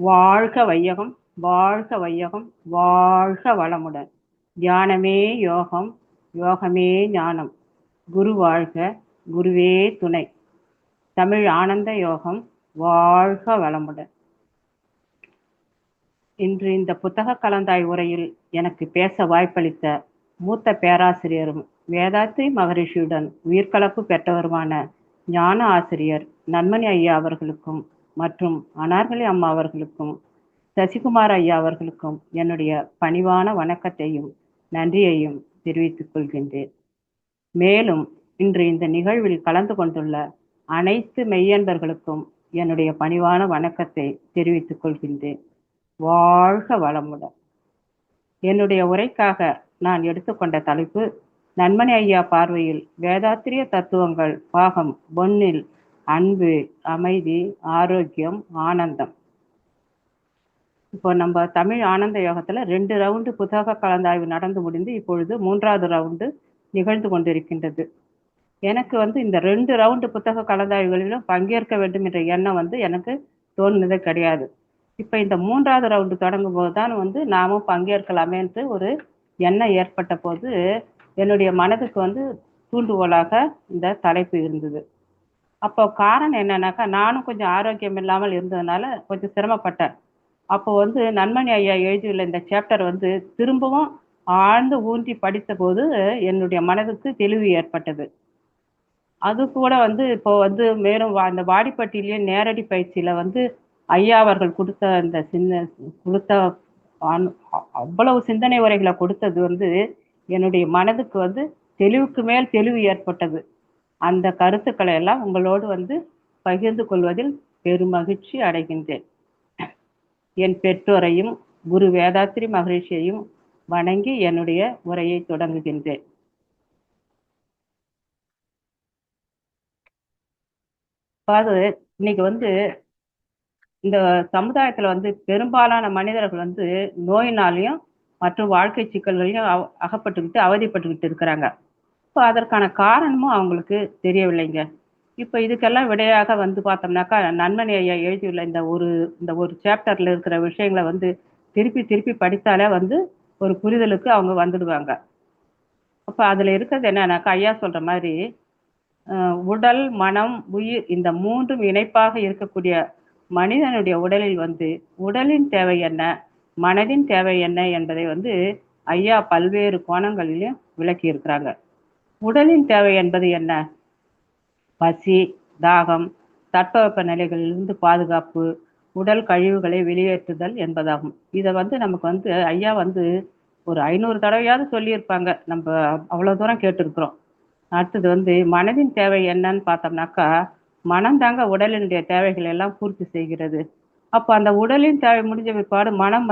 வாழ்க வையகம், வாழ்க வையகம், வாழ்க வளமுடன். தியானமே யோகம், யோகமே ஞானம். குரு வாழ்க, குருவே துணை. தமிழ் ஆனந்த யோகம், வாழ்க வளமுடன். இன்று இந்த புத்தக கலந்தாய் உரையில் எனக்கு பேச வாய்ப்பளித்த மூத்த பேராசிரியரும் வேதாத்ரி மகரிஷியுடன் உயிர்கலப்பு பெற்றவருமான ஞான ஆசிரியர் நன்மணி ஐயா அவர்களுக்கும் மற்றும் அனார்கலி அம்மா அவர்களுக்கும் சசிகுமார் ஐயா அவர்களுக்கும் என்னுடைய பணிவான வணக்கத்தையும் நன்றியையும் தெரிவித்துக் கொள்கின்றேன். மேலும் இன்று இந்த நிகழ்வில் கலந்து கொண்டுள்ள அனைத்து மெய்யன்பர்களுக்கும் என்னுடைய பணிவான வணக்கத்தை தெரிவித்துக் கொள்கின்றேன். வாழ்க வளமுடன். என்னுடைய உரைக்காக நான் எடுத்துக்கொண்ட தலைப்பு நன்மணி ஐயா பார்வையில் வேதாத்திரிய தத்துவங்கள் பாகம் 1 அன்பு, அமைதி, ஆரோக்கியம், ஆனந்தம். இப்போ நம்ம தமிழ் ஆனந்த யோகத்துல 2 ரவுண்டு புத்தக கலந்தாய்வு நடந்து முடிந்து இப்பொழுது 3வது ரவுண்டு நிகழ்ந்து கொண்டிருக்கின்றது. எனக்கு இந்த 2 ரவுண்டு புத்தக கலந்தாய்வுகளிலும் பங்கேற்க வேண்டும் என்ற எண்ணம் எனக்கு தோணுனதே கிடையாது. இப்ப இந்த 3வது ரவுண்டு தொடங்கும் போதுதான் நாமும் பங்கேற்கலாமேன்ட்டு ஒரு எண்ணம் ஏற்பட்ட போது என்னுடைய மனதுக்கு தூண்டுகோலாக இந்த தலைப்பு இருந்தது. அப்போ காரணம் என்னன்னாக்கா, நானும் கொஞ்சம் ஆரோக்கியம் இல்லாமல் இருந்ததுனால கொஞ்சம் சிரமப்பட்டேன். அப்போ நன்மணி ஐயா எழுதியுள்ள இந்த சாப்டர் திரும்பவும் ஆழ்ந்து ஊன்றி படித்த போது என்னுடைய மனதுக்கு தெளிவு ஏற்பட்டது. அது கூட இப்போ மேலும் அந்த வாடிப்பட்டியிலேயே நேரடி பயிற்சியில ஐயா அவர்கள் கொடுத்த அந்த கொடுத்த அவ்வளவு சிந்தனை உரைகளை கொடுத்தது என்னுடைய மனதுக்கு தெளிவுக்கு மேல் தெளிவு ஏற்பட்டது. அந்த கருத்துக்களை எல்லாம் உங்களோடு பகிர்ந்து கொள்வதில் பெருமகிழ்ச்சி அடைகின்றேன். என் பெற்றோரையும் குரு வேதாத்ரி மகரிஷியையும் வணங்கி என்னுடைய உரையை தொடங்குகின்றேன். இன்னைக்கு இந்த சமுதாயத்துல பெரும்பாலான மனிதர்கள் நோயினாலையும் மற்றும் வாழ்க்கை சிக்கல்களையும் அகப்பட்டுக்கிட்டு அவதிப்பட்டுக்கிட்டு இருக்கிறாங்க. இப்போ அதற்கான காரணமும் அவங்களுக்கு தெரியவில்லைங்க. இப்போ இதுக்கெல்லாம் விடையாக பார்த்தோம்னாக்கா, நன்மணி ஐயா எழுதியுள்ள இந்த ஒரு சாப்டர்ல இருக்கிற விஷயங்களை திருப்பி திருப்பி படித்தாலே ஒரு புரிதலுக்கு அவங்க வந்துடுவாங்க. அப்ப அதுல இருக்கிறது என்னன்னாக்கா, ஐயா சொல்ற மாதிரி உடல், மனம், உயிர் இந்த 3ம் இணைப்பாக இருக்கக்கூடிய மனிதனுடைய உடலில் உடலின் தேவை என்ன, மனதின் தேவை என்ன என்பதை ஐயா பல்வேறு கோணங்களிலும் விளக்கி இருக்கிறாங்க. உடலின் தேவை என்பது என்ன? பசி, தாகம், தட்பவெப்ப நிலைகளிலிருந்து பாதுகாப்பு, உடல் கழிவுகளை வெளியேற்றுதல் என்பதாகும். இதை நமக்கு ஐயா ஒரு 500 தடவையாவது சொல்லியிருப்பாங்க. நம்ம அவ்வளவு தூரம் கேட்டிருக்கிறோம். அடுத்தது மனதின் தேவை என்னன்னு பார்த்தோம்னாக்கா, மனம்தாங்க உடலினுடைய தேவைகள் எல்லாம் பூர்த்தி செய்கிறது. அப்போ அந்த உடலின் தேவை முடிஞ்ச பிற்பாடு மனம்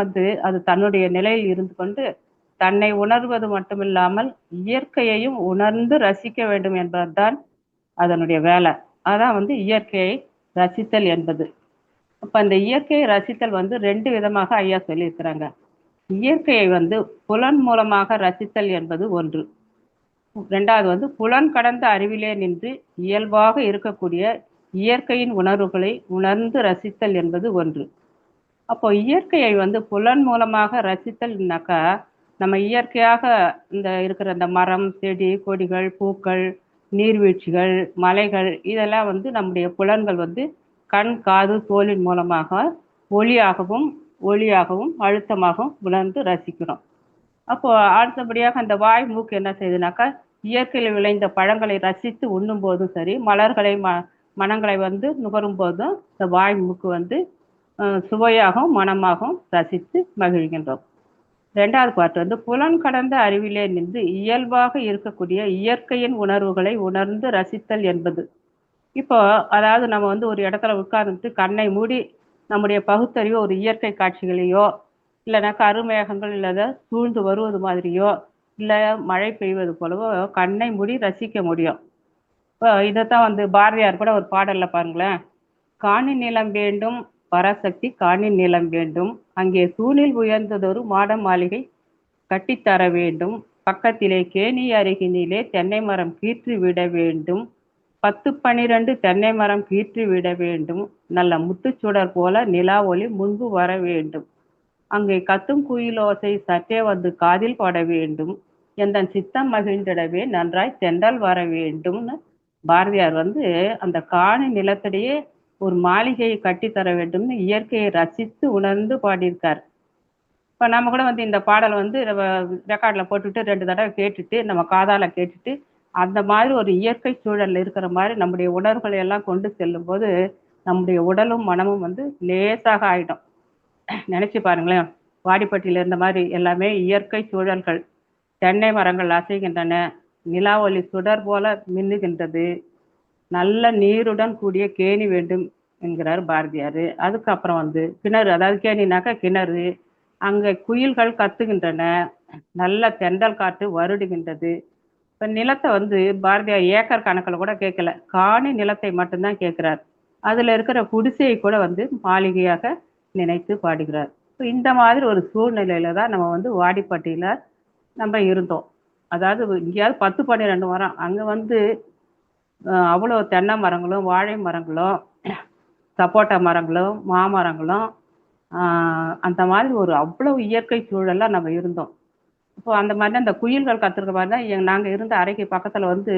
அது தன்னுடைய நிலையில் இருந்து கொண்டு தன்னை உணர்வது மட்டுமில்லாமல் இயற்கையையும் உணர்ந்து ரசிக்க வேண்டும் என்பதுதான் அதனுடைய வேலை. அதான் இயற்கையை ரசித்தல் என்பது. அப்ப அந்த இயற்கையை ரசித்தல் 2 விதமாக ஐயா சொல்லியிருக்கிறாங்க. இயற்கையை புலன் மூலமாக ரசித்தல் என்பது ஒன்று. 2வது புலன் கடந்த அறிவிலே நின்று இயல்பாக இருக்கக்கூடிய இயற்கையின் உணர்வுகளை உணர்ந்து ரசித்தல் என்பது ஒன்று. அப்போ இயற்கையை புலன் மூலமாக ரசித்தல்னாக்கா, நம்ம இயற்கையாக இருக்கிற இந்த மரம், செடி, கொடிகள், பூக்கள், நீர்வீழ்ச்சிகள், மலைகள் இதெல்லாம் நம்முடைய புலன்கள் கண், காது, தோலின் மூலமாக ஒளியாகவும் அழுத்தமாகவும் உணர்ந்து ரசிக்கிறோம். அப்போ அடுத்தபடியாக அந்த வாய், மூக்கு என்ன செய்யுதுனாக்கா, இயற்கையில் விளைந்த பழங்களை ரசித்து உண்ணும் போதும் சரி, மலர்களை மனங்களை நுகரும் போதும் இந்த வாய், மூக்கு சுவையாகவும் மனமாகவும் ரசித்து மகிழ்கின்றோம். 2வது பாட்டு புலன் கடந்த அறிவிலே நின்று இயல்பாக இருக்கக்கூடிய இயற்கையின் உணர்வுகளை உணர்ந்து ரசித்தல் என்பது. இப்போ அதாவது நம்ம ஒரு இடத்துல உட்கார்ந்துட்டு கண்ணை மூடி நம்முடைய பகுத்தறிவு ஒரு இயற்கை காட்சிகளையோ, இல்லைன்னா கருமேகங்கள் இல்லாத சூழ்ந்து வருவது மாதிரியோ, இல்லை மழை பெய்வது போலவோ கண்ணை மூடி ரசிக்க முடியும். இப்போ இதைத்தான் பாரதியார் கூட ஒரு பாடல்ல பாருங்களேன், காணி நிலம் வேண்டும் பராசக்தி காணி நிலம் வேண்டும், அங்கே தூணில் உயர்ந்ததொரு மாட மாளிகை கட்டித்தர வேண்டும், பக்கத்திலே கேணி அருகினிலே தென்னை மரம் கீற்று விட வேண்டும், 10 12 தென்னை மரம் கீற்று விட வேண்டும். நல்ல முத்துச்சுடர் போல நிலா ஒளி முன்பு வர வேண்டும். அங்கே கத்தும் குயிலோசை சற்றே வந்து காதில் பட வேண்டும். எந்தன் சித்தம் மகிழ்ந்திடவே நன்றாய் தென்றல் வர வேண்டும்னு பாரதியார் வந்து அந்த காணி நிலத்திலேயே ஒரு மாளிகையை கட்டித்தர வேண்டும்னு இயற்கையை ரசித்து உணர்ந்து பாடியிருக்கார். இப்போ நம்ம கூட வந்து இந்த பாடல் வந்து ரெக்கார்டில் போட்டுட்டு 2 தடவை கேட்டுட்டு நம்ம காதால கேட்டுட்டு அந்த மாதிரி ஒரு இயற்கை சூழல்ல இருக்கிற மாதிரி நம்முடைய உணர்வுகளை எல்லாம் கொண்டு செல்லும் போது நம்முடைய உடலும் மனமும் வந்து லேசாக ஆயிடும். நினைச்சு பாருங்களேன், வாடிப்பட்டியில இருந்த மாதிரி எல்லாமே இயற்கை சூழல்கள். தென்னை மரங்கள் அசைகின்றன, நிலா ஒளி சுடர் போல மின்னுகின்றது, நல்ல நீருடன் கூடிய கேணி வேண்டும் என்கிறார் பாரதியார். அதுக்கப்புறம் வந்து கிணறு, அதாவது கேணினாக்கா கிணறு, அங்கே குயில்கள் கத்துகின்றன, நல்ல தென்றல் காற்று வருடுகின்றது. இப்போ நிலத்தை வந்து பாரதியார் ஏக்கர் கணக்கில் கூட கேட்கல, காணி நிலத்தை மட்டும்தான் கேட்கிறார். அதுல இருக்கிற குடிசையை கூட வந்து மாளிகையாக நினைத்து பாடுகிறார். இப்போ இந்த மாதிரி ஒரு சூழ்நிலையில தான் நம்ம வந்து வாடிப்பட்டியில நம்ம இருந்தோம். அதாவது இங்கேயாவது 10 12 மரம், அங்க வந்து அவ்வளோ தென்னை மரங்களும் வாழை மரங்களும் சப்போட்டா மரங்களும் மாமரங்களும் அந்த மாதிரி ஒரு அவ்வளவு இயற்கை சூழல்லாம் நம்ம இருந்தோம். இப்போ அந்த மாதிரி அந்த குயில்கள் கத்துருக்க மாதிரி தான் நாங்கள் இருந்த அறைக்கு பக்கத்தில் வந்து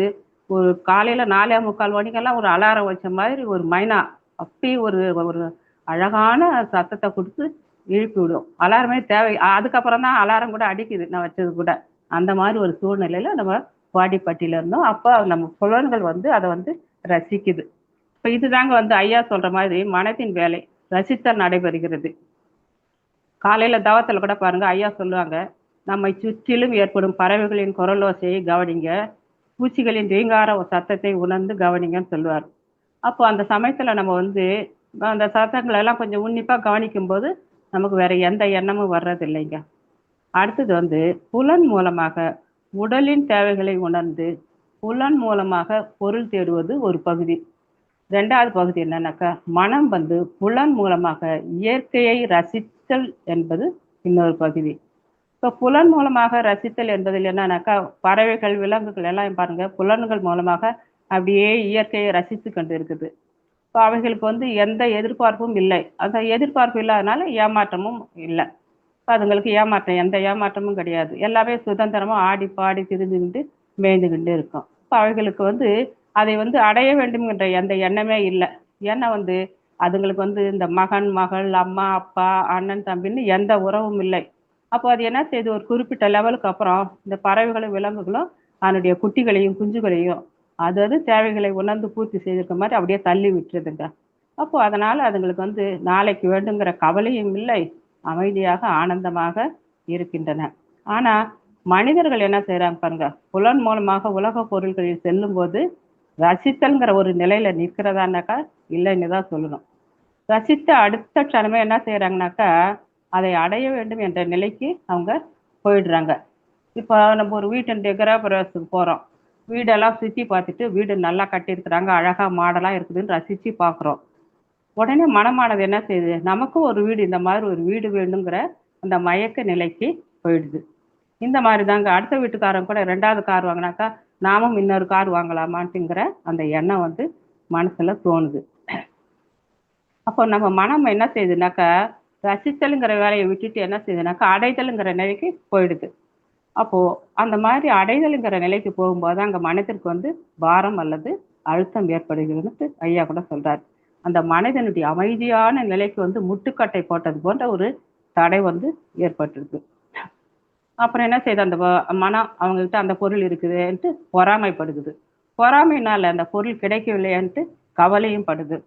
ஒரு காலையில் 4:45 மணிக்கெல்லாம் ஒரு அலாரம் வச்ச மாதிரி ஒரு மைனா அப்படி ஒரு ஒரு அழகான சத்தத்தை கொடுத்து எழுப்பி விடும். அலாரமே தேவை, அதுக்கப்புறம் தான் அலாரம் கூட அடிக்குது நான் வச்சது கூட. அந்த மாதிரி ஒரு சூழ்நிலையில நம்ம வாடிப்பட்டியில இருந்தோம். அப்போ நம்ம புலன்கள் வந்து அதை வந்து ரசிக்குது. இப்போ இதுதாங்க வந்து ஐயா சொல்ற மாதிரி மனத்தின் வேலை ரசித்தல் நடைபெறுகிறது. காலையில தவத்தில் கூட பாருங்க, ஐயா சொல்லுவாங்க, நம்மை சுற்றிலும் ஏற்படும் பறவைகளின் குரலோசையை கவனிங்க, பூச்சிகளின் ரீங்கார சத்தத்தை உணர்ந்து கவனிங்கன்னு சொல்லுவார். அப்போ அந்த சமயத்துல நம்ம வந்து அந்த சத்தங்களை எல்லாம் கொஞ்சம் உன்னிப்பா கவனிக்கும் போது நமக்கு வேற எந்த எண்ணமும் வர்றது இல்லைங்க. அடுத்தது வந்து புலன் மூலமாக உடலின் தேவைகளை உணர்ந்து புலன் மூலமாக பொருள் தேடுவது ஒரு பகுதி. 2வது பகுதி என்னன்னாக்கா, மனம் வந்து புலன் மூலமாக இயற்கையை ரசித்தல் என்பது இன்னொரு பகுதி. இப்போ புலன் மூலமாக ரசித்தல் என்பதில் என்னன்னாக்கா, பறவைகள் விலங்குகள் எல்லாம் பாருங்க புலன்கள் மூலமாக அப்படியே இயற்கையை ரசித்து கொண்டு இருக்குது. இப்போ அவைகளுக்கு வந்து எந்த எதிர்பார்ப்பும் இல்லை. அந்த எதிர்பார்ப்பு இல்லாதனால ஏமாற்றமும் இல்லை. இப்போ அதுங்களுக்கு ஏமாற்றம், எந்த ஏமாற்றமும் கிடையாது. எல்லாமே சுதந்திரமா ஆடி பாடி திரிந்துக்கிட்டு மேய்ந்துக்கிட்டு இருக்கும். இப்போ அவைகளுக்கு வந்து அதை வந்து அடைய வேண்டும் என்ற எந்த எண்ணமே இல்லை. ஏன்னா வந்து அதுங்களுக்கு வந்து இந்த மகன் மகள் அம்மா அப்பா அண்ணன் தம்பின்னு எந்த உறவும் இல்லை. அப்போ அது என்ன செய்யுது, ஒரு குறிப்பிட்ட லெவலுக்கு அப்புறம் இந்த பறவைகளும் விலங்குகளும் அதனுடைய குட்டிகளையும் குஞ்சுகளையும் அது தேவைகளை உணர்ந்து பூர்த்தி செய்திருக்க மாதிரி அப்படியே தள்ளி விட்டுருதுங்க. அப்போ அதனால அதுங்களுக்கு வந்து நாளைக்கு வேண்டுங்கிற கவலையும் இல்லை, அமைதியாக ஆனந்தமாக இருக்கின்றன. ஆனா மனிதர்கள் என்ன செய்யறாங்க பாருங்க, புலன் மூலமாக உலக பொருள்களில் செல்லும் போது ரசித்தல்ங்கிற ஒரு நிலையில நிற்கிறதானாக்கா இல்லைன்னு தான் சொல்லணும். ரசித்த அடுத்த க்ஷணமே என்ன செய்யறாங்கனாக்கா, அதை அடைய வேண்டும் என்ற நிலைக்கு அவங்க போயிடுறாங்க. இப்போ நம்ம ஒரு வீட்டு கிரகப்பிரவேசத்துக்கு போறோம், வீடெல்லாம் சுற்றி பார்த்துட்டு வீடு நல்லா கட்டியிருக்கிறாங்க, அழகா மாடலா இருக்குதுன்னு ரசிச்சு பார்க்குறோம். உடனே மனமானது என்ன செய்யுது, நமக்கும் ஒரு வீடு, இந்த மாதிரி ஒரு வீடு வேணுங்கிற அந்த மயக்க நிலைக்கு போயிடுது. இந்த மாதிரி தாங்க அடுத்த வீட்டுக்காரங்க கூட 2வது கார் வாங்கினாக்கா நாமும் இன்னொரு கார் வாங்கலாமான்ட்டுங்கிற அந்த எண்ணம் வந்து மனசுல தோணுது. அப்போ நம்ம மனம் என்ன செய்யுதுனாக்கா, ரசித்தலுங்கிற வேலையை விட்டுட்டு என்ன செய்யுதுனாக்கா அடைதலுங்கிற நிலைக்கு போயிடுது. அப்போ அந்த மாதிரி அடைதலுங்கிற நிலைக்கு போகும்போது அங்க மனதிற்கு வந்து பாரம் அல்லது அழுத்தம் ஏற்படுகிறதுன்னு ஐயா கூட சொல்றாரு. அந்த மனிதனுடைய அமைதியான நிலைக்கு வந்து முட்டுக்கட்டை போட்டது போன்ற ஒரு தடை வந்து ஏற்பட்டிருக்கு. அப்புறம் என்ன செய்யுது, அந்த மனம் அவங்ககிட்ட அந்த பொருள் இருக்குதுன்ட்டு பொறாமைப்படுகுது. பொறாமைனால அந்த பொருள் கிடைக்கவில்லைன்ட்டு கவலையும் படுது.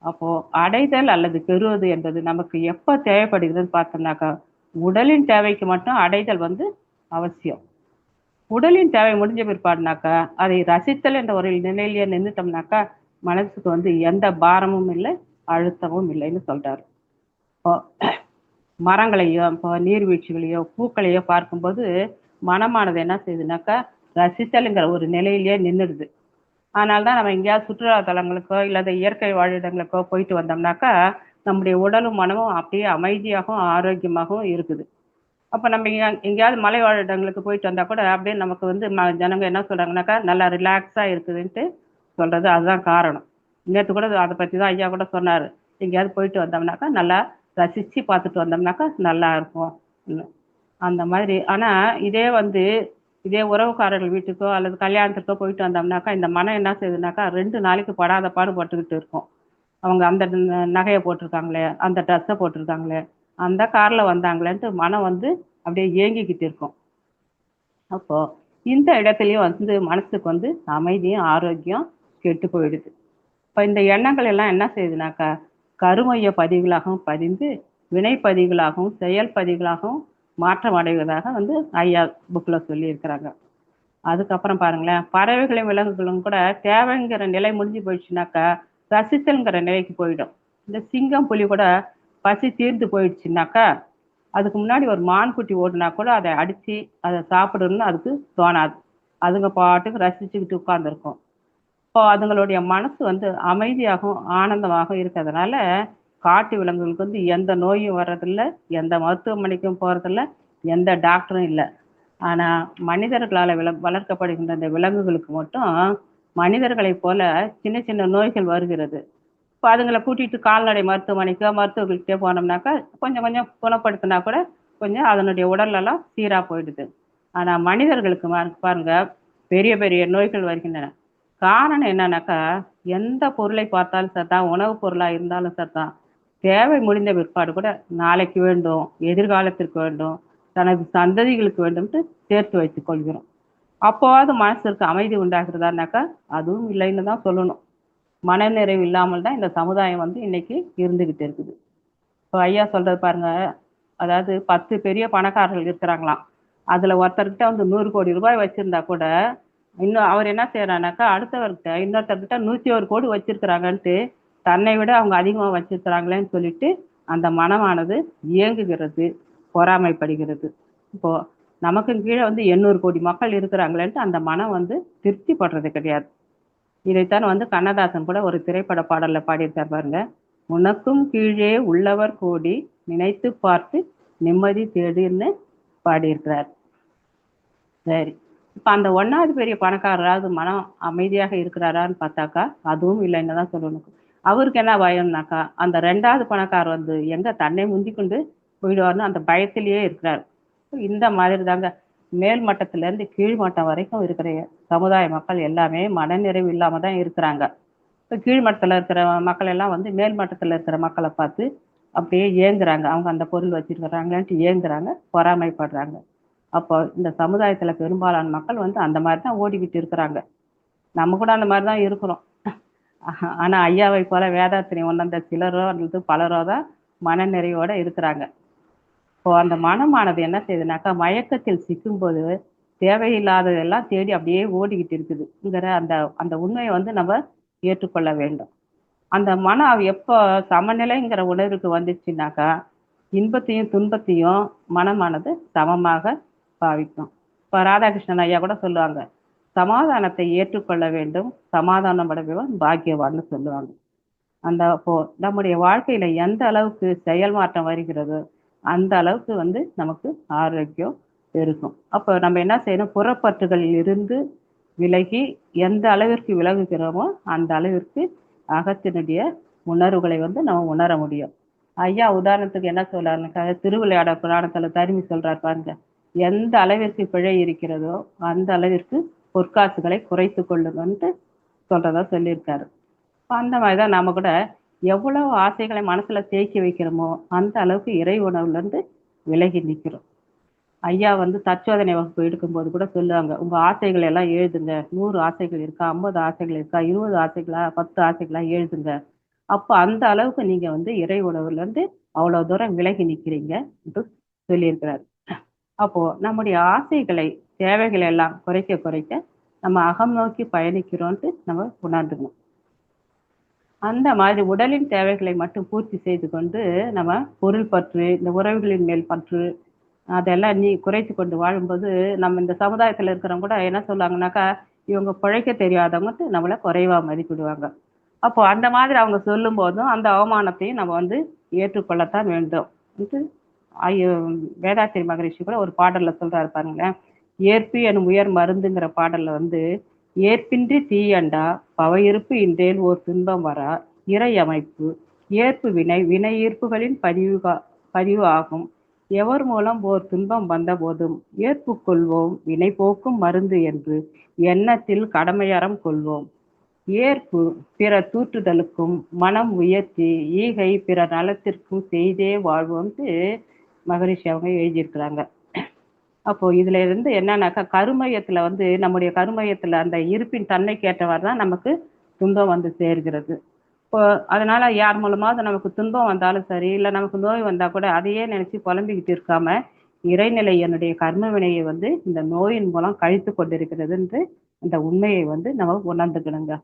அப்போ அடைதல் அல்லது பெறுவது என்பது நமக்கு எப்ப தேவைப்படுகிறதுன்னு பார்த்தோம்னாக்கா, உடலின் தேவைக்கு மட்டும் அடைதல் வந்து அவசியம். உடலின் தேவை முடிஞ்ச பிற்பாடுனாக்கா அதை ரசித்தல் என்ற ஒரு நிலையிலேயே நின்றுட்டோம்னாக்கா மனசுக்கு வந்து எந்த பாரமும் இல்லை, அழுத்தமும் இல்லைன்னு சொல்றாரு. இப்போ மரங்களையோ இப்போ நீர்வீழ்ச்சிகளையோ பூக்களையோ பார்க்கும்போது மனமானது என்ன செய்யுதுனாக்கா ரசித்தலுங்கிற ஒரு நிலையிலேயே நின்றுடுது. அதனால தான் நம்ம எங்கேயாவது சுற்றுலா தலங்களுக்கோ இல்லாத இயற்கை வாழிடங்களுக்கோ போயிட்டு வந்தோம்னாக்கா நம்முடைய உடலும் மனமும் அப்படியே அமைதியாகவும் ஆரோக்கியமாகவும் இருக்குது. அப்போ நம்ம எங்கேயாவது மலை வாழிடங்களுக்கு போயிட்டு வந்தால் கூட அப்படியே நமக்கு வந்து ஜனங்க என்ன சொல்கிறாங்கனாக்கா நல்லா ரிலாக்ஸாக இருக்குதுன்ட்டு சொல்றது அதுதான் காரணம். நேற்று கூட அதை பற்றி தான் ஐயா கூட சொன்னார். எங்கேயாவது போயிட்டு வந்தோம்னாக்கா நல்லா ரசித்து பார்த்துட்டு வந்தோம்னாக்கா நல்லா இருக்கும். அந்த மாதிரி. ஆனா இதே வந்து இதே உறவுக்காரர்கள் வீட்டுக்கோ அல்லது கல்யாணத்துக்கோ போயிட்டு வந்தோம்னாக்கா இந்த மனம் என்ன செய்யுதுனாக்கா 2 நாளைக்கு படாத பாடு பட்டுக்கிட்டு இருக்கும். அவங்க அந்த நகையை போட்டிருக்காங்களே, அந்த ட்ரெஸ்ஸை போட்டிருக்காங்களே, அந்த கார்ல வந்தாங்களேன்ட்டு மனம் வந்து அப்படியே ஏங்கிக்கிட்டு இருக்கும். அப்போ இந்த இடத்துலயும் வந்து மனசுக்கு வந்து அமைதியும் ஆரோக்கியம் கெட்டு போயிடுது. இப்ப இந்த எண்ணங்கள் எல்லாம் என்ன செய்யுதுனாக்கா கருமைய பதிவுகளாகவும் பதிந்து வினை பதிவுகளாகவும் செயல் பதிவுகளாகவும் மாற்றம் அடைவதாக வந்து ஐயா புக்ல சொல்லி இருக்கிறாங்க. அதுக்கப்புறம் பாருங்களேன், பறவைகளும் விலங்குகளும் கூட தேவைங்கிற நிலை முடிஞ்சு போயிடுச்சுனாக்கா ரசித்தல்ங்கிற நிலைக்கு போயிடும். இந்த சிங்கம் புலி கூட பசி தீர்ந்து போயிடுச்சுனாக்கா அதுக்கு முன்னாடி ஒரு மான் குட்டி ஓடுனா கூட அதை அடிச்சு அதை சாப்பிடணும்னு அதுக்கு தோணாது. அதுங்க பாட்டுக்கு ரசிச்சுக்கிட்டு உட்கார்ந்துருக்கும். இப்போ அதுங்களுடைய மனசு வந்து அமைதியாகவும் ஆனந்தமாகவும் இருக்கிறதுனால காட்டு விலங்குகளுக்கு வந்து எந்த நோயும் வர்றதில்ல, எந்த மருத்துவமனைக்கும் போறதில்ல, எந்த டாக்டரும் இல்லை. ஆனா மனிதர்களால வளர்க்கப்படுகின்ற இந்த விலங்குகளுக்கு மட்டும் மனிதர்களைப் போல சின்ன சின்ன நோய்கள் வருகிறது. இப்போ அதுங்களை கூட்டிட்டு கால்நடை மருத்துவமனைக்கோ மருத்துவர்கள்ட்டே போனோம்னாக்கா கொஞ்சம் கொஞ்சம் குணப்படுத்தினா கூட கொஞ்சம் அதனுடைய உடலெல்லாம் சீராக போயிடுது. ஆனா மனிதர்களுக்கு பாருங்க பெரிய பெரிய நோய்கள் வருகின்றன. காரணம் என்னன்னாக்கா எந்த பொருளை பார்த்தாலும் சரிதான், உணவுப் பொருளா இருந்தாலும் சரிதான், தேவை முடிந்த பிற்பாடு கூட நாளைக்கு வேண்டும், எதிர்காலத்திற்கு வேண்டும், தனது சந்ததிகளுக்கு வேண்டும்ட்டு சேர்த்து வைத்துக் கொள்கிறோம். அப்போவாவது மனசிற்கு அமைதி உண்டாகிறதானாக்கா அதுவும் இல்லைன்னு தான் சொல்லணும். மனநிறைவு இல்லாமல் தான் இந்த சமுதாயம் வந்து இன்னைக்கு இருந்துகிட்டு இருக்குது. இப்போ ஐயா சொல்றது பாருங்க, அதாவது 10 பெரிய பணக்காரர்கள் இருக்கிறாங்களாம். அதுல ஒருத்தர்கிட்ட வந்து 100 கோடி ரூபாய் வச்சிருந்தா கூட இன்னும் அவர் என்ன செய்யறாருனாக்கா அடுத்தவர்கிட்ட இன்னொருத்தர்கிட்ட 101 கோடி வச்சிருக்கிறாங்கன்ட்டு தன்னை விட அவங்க அதிகமா வச்சிருக்கிறாங்களேன்னு சொல்லிட்டு அந்த மனமானது இயங்குகிறது, பொறாமைப்படுகிறது. இப்போ நமக்கு கீழே வந்து 800 கோடி மக்கள் இருக்கிறாங்களேன்ட்டு அந்த மனம் வந்து திருப்தி படுறது கிடையாது. இதைத்தான் வந்து கண்ணதாசன் கூட ஒரு திரைப்பட பாடல்ல பாடியிருக்கார் பாருங்க. உனக்கும் கீழே உள்ளவர் கோடி நினைத்து பார்த்து நிம்மதி தேடுன்னு பாடியிருக்கிறார். சரி. இப்ப அந்த 1வது பெரிய பணக்காரராவது மனம் அமைதியாக இருக்கிறாரான்னு பார்த்தாக்கா அதுவும் இல்லைன்னு தான் சொல்லணும். அவருக்கு என்ன பயம்னாக்கா அந்த 2வது பணக்காரர் வந்து எங்க தன்னை முந்தி கொண்டு போயிடுவார்னு அந்த பயத்திலேயே இருக்கிறார். இந்த மாதிரி தாங்க மேல் மட்டத்துல இருந்து கீழ் மட்டம் வரைக்கும் இருக்கிற சமுதாய மக்கள் எல்லாமே மனநிறைவு இல்லாம தான் இருக்கிறாங்க. இப்போ கீழ் மட்டத்துல இருக்கிற மக்கள் எல்லாம் வந்து மேல் மட்டத்துல இருக்கிற மக்களை பார்த்து அப்படியே ஏங்குறாங்க. அவங்க அந்த பொருள் வச்சிருக்கிறாங்கன்ட்டு ஏங்குறாங்க, பொறாமைப்படுறாங்க. அப்போ இந்த சமுதாயத்துல பெரும்பாலான மக்கள் வந்து அந்த மாதிரி தான் ஓடிக்கிட்டு இருக்கிறாங்க. நம்ம கூட அந்த மாதிரி தான் இருக்கிறோம். ஆனா ஐயாவை போல வேதாத்திரி உணர்ந்த சிலரோ அல்லது பலரோ தான் மனநிறைவோட இருக்கிறாங்க. இப்போ அந்த மனமானது என்ன செய்யுதுனாக்கா மயக்கத்தில் சிக்கும்போது தேவையில்லாததெல்லாம் தேடி அப்படியே ஓடிக்கிட்டு இருக்குதுங்கிற அந்த அந்த உண்மையை வந்து நம்ம ஏற்றுக்கொள்ள வேண்டும். அந்த மனம் எப்போ சமநிலைங்கிற உணர்வுக்கு வந்துச்சுனாக்கா இன்பத்தையும் துன்பத்தையும் மனமானது சமமாக பாவிக்கும். இப்போ ராதாகிருஷ்ணன் ஐயா கூட சொல்லுவாங்க, சமாதானத்தை ஏற்றுக்கொள்ள வேண்டும், சமாதானம் அடைபவன் பாக்கியவான்னு சொல்லுவாங்க. அந்த அப்போ நம்முடைய வாழ்க்கையில எந்த அளவுக்கு செயல் மாற்றம் வருகிறதோ அந்த அளவுக்கு வந்து நமக்கு ஆரோக்கியம் இருக்கும். அப்போ நம்ம என்ன செய்யணும், புறப்பற்றுகளில் இருந்து விலகி எந்த அளவிற்கு விலகுகிறோமோ அந்த அளவிற்கு அகத்தினுடைய உணர்வுகளை வந்து நம்ம உணர முடியும். ஐயா உதாரணத்துக்கு என்ன சொல்றாருனாக்கா திருவிளையாடல் புராணத்துல தருமி சொல்றாரு பாருங்க, எந்த அளவிற்கு பிழை இருக்கிறதோ அந்த அளவிற்கு பொற்காசுகளை குறைத்து கொள்ளுங்கன்ட்டு சொல்றதா சொல்லியிருக்காரு. அந்த மாதிரிதான் நாம கூட எவ்வளவு ஆசைகளை மனசுல தேக்கி வைக்கிறோமோ அந்த அளவுக்கு இறை உணவுல இருந்து விலகி நிற்கிறோம். ஐயா வந்து தற்சோதனை வகுப்பு எடுக்கும்போது கூட சொல்லுவாங்க, உங்க ஆசைகள் எல்லாம் எழுதுங்க. 100 ஆசைகள் இருக்கா, 50 ஆசைகள் இருக்கா, 20 ஆசைகளா, 10 ஆசைகளா எழுதுங்க. அப்போ அந்த அளவுக்கு நீங்க வந்து இறை உணவுல இருந்து அவ்வளவு தூரம் விலகி நிக்கிறீங்க என்று சொல்லியிருக்கிறார். அப்போ நம்முடைய ஆசைகளை தேவைகளை எல்லாம் குறைக்க குறைக்க நம்ம அகம் நோக்கி பயணிக்கிறோம்ட்டு நம்ம உணர்ந்துக்கணும். அந்த மாதிரி உடலின் தேவைகளை மட்டும் பூர்த்தி செய்து கொண்டு நம்ம பொருள் பற்று இந்த உறவுகளின் மேல் பற்று அதெல்லாம் நீ குறைத்து கொண்டு வாழும்போது நம்ம இந்த சமுதாயத்துல இருக்கிறவங்க கூட என்ன சொல்லுவாங்கன்னாக்கா இவங்க பிழைக்க தெரியாதவங்க நம்மளை குறைவா மதிப்பிடுவாங்க. அப்போ அந்த மாதிரி அவங்க சொல்லும் போதும் அந்த அவமானத்தையும் நம்ம வந்து ஏற்றுக்கொள்ளத்தான் வேண்டும். ஐயோ வேதாத்திரி மகரிஷி கூட ஒரு பாடல்ல சொல்றாரு பாருங்களேன், ஏற்பு எனும் உயர் மருந்துங்கிற பாடல்ல வந்து ஏற்பின்றி தீயண்டா பவையிருப்பு இன்றேல் ஓர் துன்பம் வரா இறை அமைப்பு ஏற்பு வினை வினையீர்ப்புகளின் பதிவு ஆகும். எவர் மூலம் ஓர் துன்பம் வந்தபோதும் ஏற்பு கொள்வோம் வினை போக்கும் மருந்து என்று எண்ணத்தில் கடமையறம் கொள்வோம். ஏற்பு பிற தூற்றுதலுக்கும் மனம் உயர்த்தி ஈகை பிற நலத்திற்கும் செய்தே வாழ்வோம்ட்டு மகரிஷி அவங்க எழுதியிருக்கிறாங்க. அப்போ இதுல இருந்து என்னன்னாக்கா கருமையத்துல வந்து நம்முடைய கருமையத்துல அந்த இருப்பின் தன்மைக்கு ஏற்றவாறு தான் நமக்கு துன்பம் வந்து சேர்கிறது. இப்போ அதனால யார் மூலமாவது நமக்கு துன்பம் வந்தாலும் சரி, இல்லை நமக்கு நோய் வந்தா கூட அதையே நினைச்சு புலம்பிக்கிட்டு இருக்காம இறைநிலை என்னுடைய கர்ம வினையை வந்து இந்த நோயின் மூலம் கழித்து கொண்டிருக்கிறதுன்று இந்த உண்மையை வந்து நம்ம உணர்ந்துக்கணுங்க.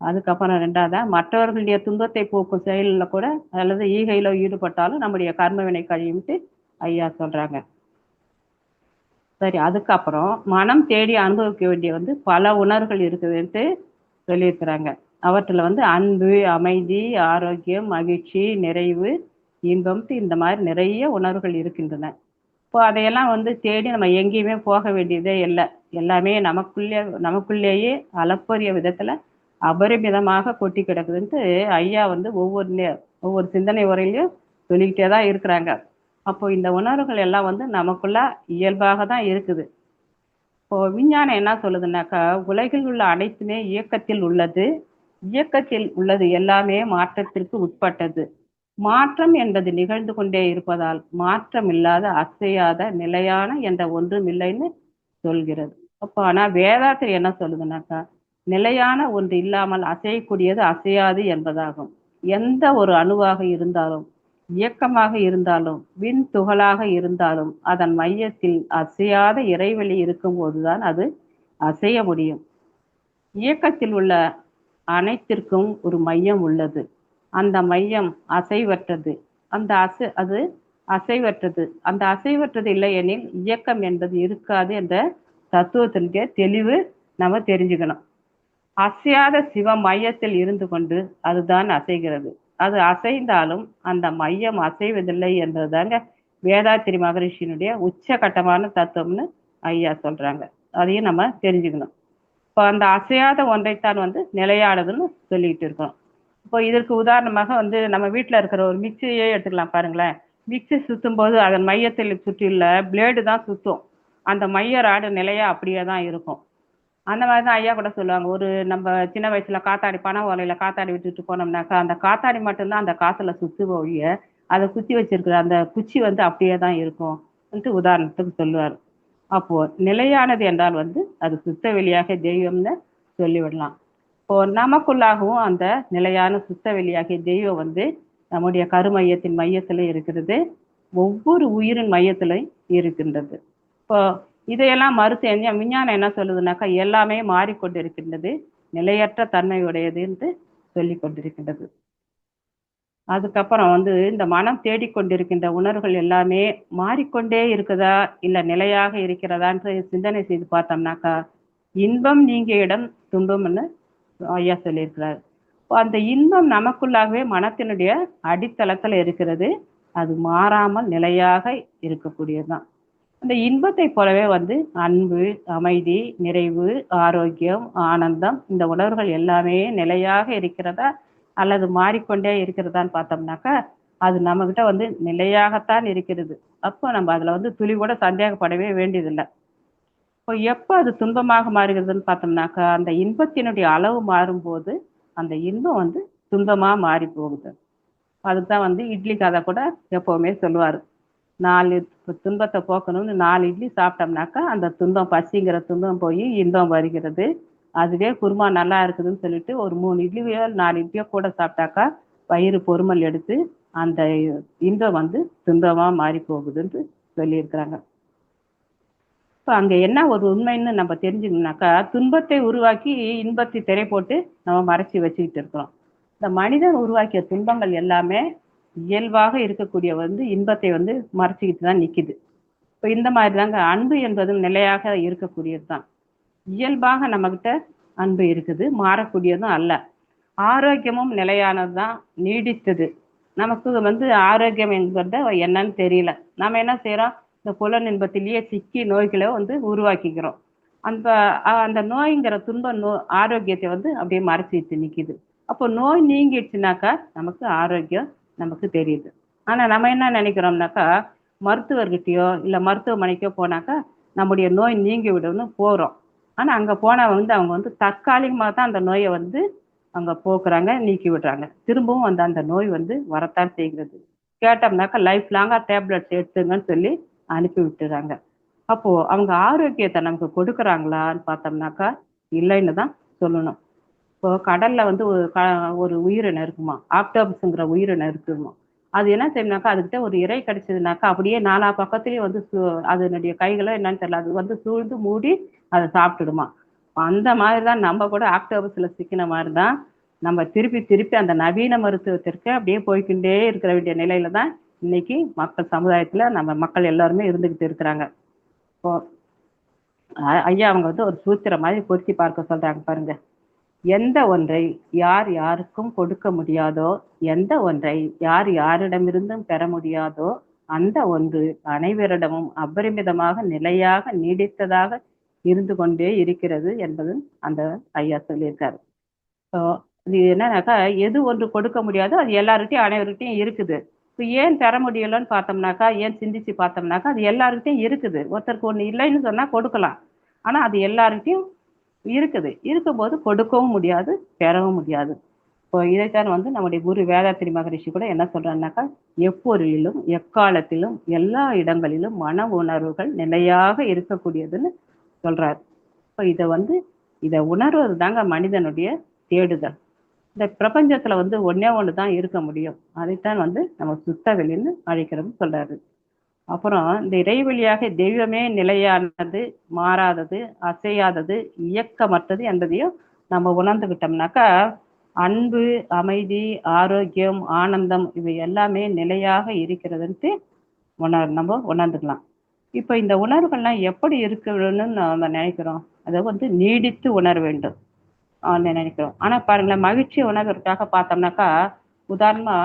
அதுக்கப்புறம் ரெண்டாவதா மற்றவர்களுடைய துன்பத்தை போக்கும் செயலில் கூட அல்லது ஈகையில ஈடுபட்டாலும் நம்முடைய கர்ம வினை கழியும்ட்டு ஐயா சொல்றாங்க. சரி, அதுக்கப்புறம் மனம் தேடி அனுபவிக்க வேண்டிய வந்து பல உணர்வுகள் இருக்குதுன்ட்டு சொல்லியிருக்கிறாங்க. அவற்றில் வந்து அன்பு, அமைதி, ஆரோக்கியம், மகிழ்ச்சி, நிறைவு, இன்பம்ட்டு இந்த மாதிரி நிறைய உணர்வுகள் இருக்கின்றன. இப்போ அதையெல்லாம் வந்து தேடி நம்ம எங்கேயுமே போக வேண்டியதே இல்லை. எல்லாமே நமக்குள்ளேயே அளப்பரிய விதத்துல அபரிமிதமாக கொட்டி கிடக்குதுன்ட்டு ஐயா வந்து ஒவ்வொரு சிந்தனை உரையிலையும் சொல்லிக்கிட்டே தான் இருக்கிறாங்க. அப்போ இந்த உணர்வுகள் எல்லாம் வந்து நமக்குள்ள இயல்பாக தான் இருக்குது. இப்போ விஞ்ஞானம் என்ன சொல்லுதுன்னாக்கா, உலகில் உள்ள அனைத்துமே இயக்கத்தில் உள்ளது. இயக்கத்தில் உள்ளது எல்லாமே மாற்றத்திற்கு உட்பட்டது. மாற்றம் என்பது நிகழ்ந்து கொண்டே இருப்பதால் மாற்றம் இல்லாத அசையாத நிலையான என்ற ஒன்றும் இல்லைன்னு சொல்கிறது. அப்போ ஆனா வேதாத்திரி என்ன சொல்லுதுன்னாக்கா, நிலையான ஒன்று இல்லாமல் அசையக்கூடியது அசையாது என்பதாகும். எந்த ஒரு அணுவாக இருந்தாலும், இயக்கமாக இருந்தாலும், விண் துகளாக இருந்தாலும் அதன் மையத்தில் அசையாத இறைவெளி இருக்கும் போதுதான் அது அசைய முடியும். இயக்கத்தில் உள்ள அனைத்திற்கும் ஒரு மையம் உள்ளது. அந்த மையம் அசைவற்றது. அது அசைவற்றது. அந்த அசைவற்றது இல்லை எனில் இயக்கம் என்பது இருக்காது என்ற தத்துவத்தினுடைய தெளிவு நம்ம தெரிஞ்சுக்கணும். அசையாத சிவம் மையத்தில் இருந்து கொண்டு அதுதான் அசைகிறது. அது அசைந்தாலும் அந்த மையம் அசைவதில்லை என்பதுதாங்க வேதாத்திரி மகரிஷியினுடைய உச்சகட்டமான தத்துவம்னு ஐயா சொல்றாங்க. அதையும் நம்ம தெரிஞ்சுக்கணும். இப்போ அந்த அசையாத ஒன்றைத்தான் வந்து நிலையானதுன்னு சொல்லிட்டு இருக்கோம். இப்போ இதற்கு உதாரணமாக வந்து நம்ம வீட்டில் இருக்கிற ஒரு மிக்சியே எடுத்துக்கலாம் பாருங்களேன். மிக்சி சுற்றும் போது அதன் மையத்தில் சுற்றியுள்ள பிளேடு தான் சுற்றும். அந்த மைய ராடு நிலையா அப்படியே தான் இருக்கும். அந்த மாதிரி தான் ஐயா கூட சொல்லுவாங்க. ஒரு நம்ம சின்ன வயசுல காத்தாடி பனை ஓலையில காத்தாடி விட்டுட்டு போனோம்னாக்கா அந்த காத்தாடி மட்டும்தான் அந்த காத்துல சுத்து ஒழிய அதை குத்தி வச்சிருக்கிற அந்த குச்சி வந்து அப்படியே தான் இருக்கும் உதாரணத்துக்கு சொல்லுவார். அப்போ நிலையானது என்றால் வந்து அது சுத்த வெளியாக தெய்வம்னு சொல்லிவிடலாம். இப்போ நமக்குள்ளாகவும் அந்த நிலையான சுத்த வெளியாகிய தெய்வம் வந்து நம்முடைய கருமையத்தின் மையத்துல இருக்கிறது. ஒவ்வொரு உயிரின் மையத்திலும் இருக்கின்றது. இப்போ இதையெல்லாம் மறுத்து விஞ்ஞானம் என்ன சொல்லுதுனாக்கா, எல்லாமே மாறிக்கொண்டிருக்கின்றது, நிலையற்ற தன்மையுடையது என்று சொல்லி கொண்டிருக்கின்றது. அதுக்கப்புறம் வந்து இந்த மனம் தேடிக்கொண்டிருக்கின்ற உணர்வுகள் எல்லாமே மாறிக்கொண்டே இருக்குதா இல்ல நிலையாக இருக்கிறதான்னு சிந்தனை செய்து பார்த்தோம்னாக்கா, இன்பம் நீங்கிய இடம் துன்பம்னு ஐயா சொல்லியிருக்கிறார். அந்த இன்பம் நமக்குள்ளாகவே மனத்தினுடைய அடித்தளத்துல இருக்கிறது. அது மாறாமல் நிலையாக இருக்கக்கூடியதுதான். அந்த இன்பத்தை போலவே வந்து அன்பு, அமைதி, நிறைவு, ஆரோக்கியம், ஆனந்தம் இந்த உணர்வுகள் எல்லாமே நிலையாக இருக்கிறதா அல்லது மாறிக்கொண்டே இருக்கிறதான்னு பார்த்தோம்னாக்கா, அது நம்மகிட்ட வந்து நிலையாகத்தான் இருக்கிறது. அப்போ நம்ம அதுல வந்து துளி கூட சந்தேகப்படவே வேண்டியதில்லை. இப்போ எப்போ அது துன்பமாக மாறுகிறதுன்னு பார்த்தோம்னாக்கா, அந்த இன்பத்தினுடைய அளவு மாறும்போது அந்த இன்பம் வந்து துன்பமா மாறி போகுது. அதுதான் வந்து இட்லி கதை கூட எப்பவுமே சொல்லுவாரு. 4 துன்பத்தை போக்கணும்னு 4 இட்லி சாப்பிட்டோம்னாக்கா அந்த துன்பம் பசிங்கிற துன்பம் போய் இன்பம் வருகிறது. அதுவே குருமா நல்லா இருக்குதுன்னு சொல்லிட்டு ஒரு 3 இட்லியோ 4 இட்லியோ கூட சாப்பிட்டாக்கா வயிறு பொறுமல் எடுத்து அந்த இன்பம் வந்து துன்பமா மாறி போகுதுன்னு சொல்லியிருக்கிறாங்க. இப்போ அங்க என்ன ஒரு உண்மைன்னு நம்ம தெரிஞ்சுக்கணும்னாக்கா, துன்பத்தை உருவாக்கி இன்பத்தை திரை போட்டு நம்ம மறைச்சி வச்சுக்கிட்டு இருக்கிறோம். இந்த மனிதன் உருவாக்கிய துன்பங்கள் எல்லாமே இயல்பாக இருக்கக்கூடிய வந்து இன்பத்தை வந்து மறைச்சிக்கிட்டு தான் நிக்குது. இப்போ இந்த மாதிரி தாங்க அன்பு என்பதும் நிலையாக இருக்கக்கூடியது தான். இயல்பாக நம்மகிட்ட அன்பு இருக்குது, மாறக்கூடியதும் அல்ல. ஆரோக்கியமும் நிலையானது தான், நீடித்தது. நமக்கு வந்து ஆரோக்கியம் என்கிறத என்னன்னு தெரியல. நம்ம என்ன செய்யறோம், இந்த புலன் இன்பத்திலேயே சிக்கி நோய்களை வந்து உருவாக்கிக்கிறோம். அந்த அந்த நோய்ங்கிற ஆரோக்கியத்தை வந்து அப்படியே மறைச்சிட்டு நிக்குது. அப்போ நோய் நீங்கிடுச்சுனாக்கா நமக்கு ஆரோக்கியம் நமக்கு தெரியுது. ஆனா நம்ம என்ன நினைக்கிறோம்னாக்கா, மருத்துவர்கிட்டயோ இல்ல மருத்துவமனைக்கோ போனாக்கா நம்முடைய நோய் நீங்கி விடும்னு போறோம். ஆனா அங்க போனா வந்து அவங்க வந்து தற்காலிகமா தான் அந்த நோயை வந்து அங்க போக்குறாங்க, நீக்கி விடுறாங்க. திரும்பவும் வந்து அந்த நோய் வந்து வரத்தான் செய்கிறது. கேட்டோம்னாக்கா லைஃப் லாங்கா டேப்லெட்ஸ் எடுத்துங்கன்னு சொல்லி அனுப்பி விட்டுறாங்க. அப்போ அவங்க ஆரோக்கியத்தை நமக்கு கொடுக்குறாங்களான்னு பார்த்தோம்னாக்கா இல்லைன்னு தான் சொல்லணும். இப்போ கடல்ல வந்து ஒரு உயிரினம் இருக்குமா, ஆக்டோபஸ்ங்கிற உயிரினம் இருக்குமா. அது என்ன செய்யும்னாக்கா அதுகிட்ட ஒரு இரை கிடைச்சதுனாக்கா அப்படியே நாலா பக்கத்துலயும் வந்து அதனுடைய கைகளோ என்னன்னு தெரியல, அது வந்து சூழ்ந்து மூடி அதை சாப்பிட்டுடுமா. அந்த மாதிரி தான் நம்ம கூட ஆக்டோபஸ்ல சிக்கின மாதிரி தான் நம்ம திருப்பி திருப்பி அந்த நவீன மருத்துவத்திற்கு அப்படியே போய்க்கிட்டே இருக்கிற வேண்டிய நிலையில தான் இன்னைக்கு மக்கள் சமுதாயத்துல நம்ம மக்கள் எல்லாருமே இருந்துகிட்டு இருக்கிறாங்க. இப்போ ஐயா அவங்க வந்து ஒரு சூத்திரம் மாதிரி பொருத்தி பார்க்க சொல்றாங்க பாருங்க. எந்த ஒன்றை யார் யாருக்கும் கொடுக்க முடியாதோ, எந்த ஒன்றை யார் யாரிடமிருந்தும் பெற முடியாதோ, அந்த ஒன்று அனைவரிடமும் அபரிமிதமாக நிலையாக நீடித்ததாக இருந்து கொண்டே இருக்கிறது என்பது அந்த ஐயா சொல்லியிருக்காரு. ஸோ இது என்னன்னாக்கா, எது ஒன்று கொடுக்க முடியாதோ அது எல்லார்கிட்டயும் அனைவர்கிட்டயும் இருக்குது. இப்போ ஏன் பெற முடியலன்னு பார்த்தோம்னாக்கா, ஏன் சிந்திச்சு பார்த்தோம்னாக்கா, அது எல்லார்கிட்டயும் இருக்குது. ஒருத்தருக்கு ஒண்ணு இல்லைன்னு சொன்னா கொடுக்கலாம். ஆனா அது எல்லார்கிட்டயும் இருக்குது. இருக்கும்போது கொடுக்கவும் முடியாது, பெறவும் முடியாது. இப்போ இதைத்தான் வந்து நம்முடைய குரு வேதாத்திரி மகரிஷி கூட என்ன சொல்றாருனாக்கா, எப்பொருளிலும் எக்காலத்திலும் எல்லா இடங்களிலும் மன உணர்வுகள் நிலையாக இருக்கக்கூடியதுன்னு சொல்றாரு. இப்போ இதை உணர்வது தாங்க மனிதனுடைய தேடுதல். இந்த பிரபஞ்சத்துல வந்து ஒண்ணே ஒண்ணுதான் இருக்க முடியும். அதைத்தான் வந்து நம்ம சுத்த வெளின்னு அழைக்கிறோம்னு சொல்றாரு. அப்புறம் இந்த இறைவழியாக தெய்வமே நிலையானது, மாறாதது, அசையாதது, இயக்கமற்றது என்பதையும் நம்ம உணர்ந்துகிட்டோம்னாக்கா, அன்பு, அமைதி, ஆரோக்கியம், ஆனந்தம் இவை எல்லாமே நிலையாக இருக்கிறதுன்ட்டு நம்ம உணர்ந்துக்கலாம். இப்ப இந்த உணர்வுகள்லாம் எப்படி இருக்கணும்னு நம்ம நினைக்கிறோம். அதை வந்து நீடித்து உணர வேண்டும் நினைக்கிறோம். ஆனா பாருங்களேன், மகிழ்ச்சி உணர்வதற்காக பார்த்தோம்னாக்கா, உதாரணமா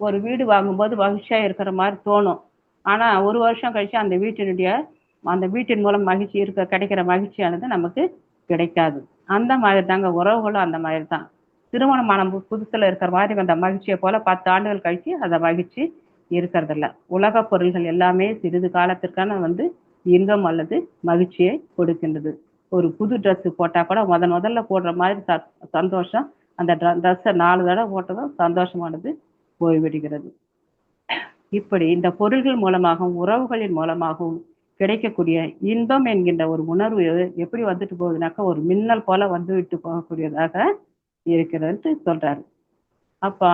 ஒரு வீடு வாங்கும்போது மகிழ்ச்சியா இருக்கிற மாதிரி தோணும். ஆனா ஒரு வருஷம் கழிச்சு அந்த வீட்டின் மூலம் மகிழ்ச்சி கிடைக்கிற மகிழ்ச்சியானது நமக்கு கிடைக்காது. அந்த மாதிரி தாங்க உறவுகளும் அந்த மாதிரி தான். திருமணமான புதுசுல இருக்கிற மாதிரி அந்த மகிழ்ச்சியை போல 10 ஆண்டுகள் கழிச்சு அந்த மகிழ்ச்சி இருக்கிறது இல்ல. உலக பொருள்கள் எல்லாமே சிறிது காலத்திற்கான வந்து இன்பம் அல்லது மகிழ்ச்சியை கொடுக்கின்றது. ஒரு புது ட்ரெஸ் போட்டா கூட முதல்ல போடுற மாதிரி சந்தோஷம் அந்த ட்ரெஸ்ஸை 4 தடவை போட்டதும் சந்தோஷமானது போய்விடுகிறது. இப்படி இந்த பொருள்கள் மூலமாகவும் உறவுகளின் மூலமாகவும் கிடைக்கக்கூடிய இன்பம் என்கின்ற ஒரு உணர்வு எப்படி வந்துட்டு போகுதுனாக்கா ஒரு மின்னல் போல வந்துவிட்டு போகக்கூடியதாக இருக்கிறது சொல்றாரு. அப்ப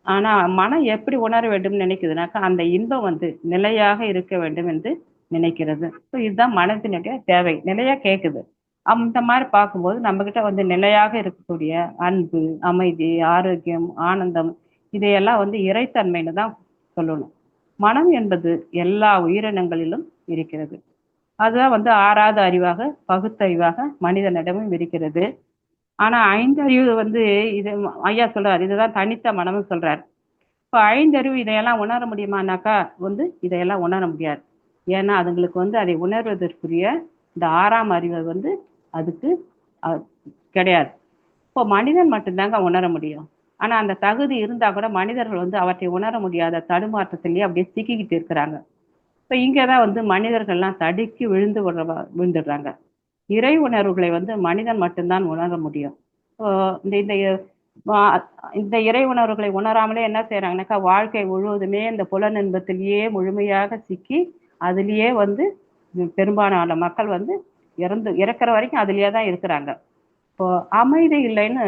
ஆனா மனம் எப்படி உணர வேண்டும் நினைக்குதுனாக்கா அந்த இன்பம் வந்து நிலையாக இருக்க வேண்டும் என்று நினைக்கிறது. இதுதான் மனத்தினுடைய தேவை. நிலையா கேட்குது. அந்த மாதிரி பார்க்கும்போது நம்ம கிட்ட வந்து நிலையாக இருக்கக்கூடிய அன்பு, அமைதி, ஆரோக்கியம், ஆனந்தம் இதையெல்லாம் வந்து இறைத்தன்மைன்னு தான் சொல்லணும். மனம் என்பது எல்லா உயிரினங்களிலும் இருக்கிறது. அதுதான் வந்து ஆறாத அறிவாக, பகுத்தறிவாக மனிதனிடமும் இருக்கிறது. ஆனா 5 அறிவு வந்து இது ஐயா சொல்றாரு. இதுதான் தனித்த மனம்னு சொல்றாரு. இப்ப 5 அறிவு இதையெல்லாம் உணர முடியுமானாக்கா வந்து இதையெல்லாம் உணர முடியாது. ஏன்னா அதுங்களுக்கு வந்து அதை உணர்வதற்குரிய இந்த 6ஆம் அறிவு வந்து அதுக்கு கிடையாது. இப்போ மனிதன் மட்டும்தாங்க உணர முடியும். ஆனா அந்த தகுதி இருந்தா கூட மனிதர்கள் வந்து அவற்றை உணர முடியாத தடுமாற்றத்திலேயே அப்படியே சிக்கிக்கிட்டு இருக்கிறாங்க. இப்ப இங்கதான் வந்து மனிதர்கள்லாம் தடுக்கி விழுந்துடுறாங்க. இறை உணர்வுகளை வந்து மனிதன் மட்டும்தான் உணர முடியும். இந்த இந்த இந்த இறை உணர்வுகளை உணராமலே என்ன செய்யறாங்கன்னாக்கா வாழ்க்கை முழுவதுமே இந்த புலன் இன்பத்திலேயே முழுமையாக சிக்கி அதுலயே வந்து பெரும்பாலான மக்கள் வந்து இறக்குற வரைக்கும் அதுலயே தான் இருக்கிறாங்க. இப்போ அமைதி இல்லைன்னு